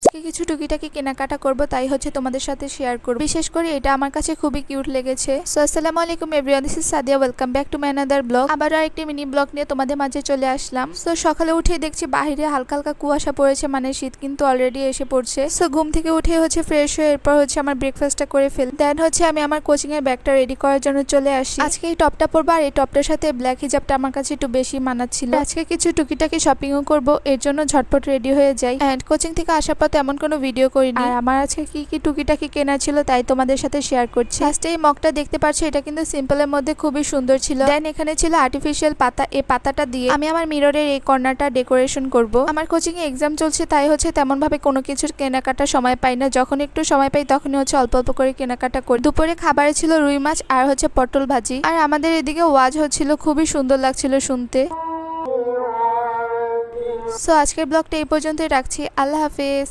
আজকে কিছু টুকিটাকি কেনাকাটা করব, তাই হচ্ছে তোমাদের সাথে শেয়ার করব। বিশেষ করে এটা আমার কাছে খুবই কিউট লেগেছে। সো আসসালামু আলাইকুম everyone, this is Sadia, welcome back to my another blog. আবার আরেকটি মিনি ব্লগ নিয়ে তোমাদের মাঝে চলে আসলাম। সো সকালে উঠে দেখছি বাইরে হালকা হালকা কুয়াশা পড়েছে, মানে শীত কিন্তু অলরেডি এসে পড়ছে। সো ঘুম থেকে উঠে হচ্ছে ফ্রেশ হয়ে এরপর হচ্ছে আমার ব্রেকফাস্টটা করে ফেল, দেন হচ্ছে আমি আমার কোচিং এর ব্যাগটা রেডি করার জন্য চলে আসি। আজকে এই টপটা পরবো, আর এই টপটার সাথে ব্ল্যাক হিজাবটা আমার কাছে একটু বেশি মানাচ্ছিল। আজকে কিছু টুকিটাকি শপিংও করব, এর জন্য ঝটপট রেডি হয়ে যাই। এন্ড কোচিং থেকে আসার পর তেমন কোনো ভিডিও করিনি, আর আমার আজকে কি কি টুকিটাকি কেনা ছিল তাই তোমাদের সাথে শেয়ার করছি। ফার্স্টে এই মগটা দেখতে পাচ্ছ, এটা কিন্তু সিম্পলের মধ্যে খুবই সুন্দর ছিল। দেন এখানে ছিল আর্টিফিশিয়াল পাতা, এই পাতাটা দিয়ে আমি আমার মিররের এই কর্নারটা ডেকোরেশন করব। আমার কোচিং এ এক্সাম চলছে, তাই হচ্ছে তেমন ভাবে কোনো কিছুর কেনাকাটা সময় পাই না। যখন একটু সময় পাই তখনই হচ্ছে অল্প অল্প করে কেনাকাটা করি। দুপুরে খাবারে ছিল রুই মাছ আর হচ্ছে পটল ভাজি। আর আমাদের এদিকে ওয়াজ হচ্ছিল, খুবই সুন্দর লাগছিল শুনতে। সো আজকের ব্লগটা এই পর্যন্তই রাখছি। আল্লাহ হাফেজ।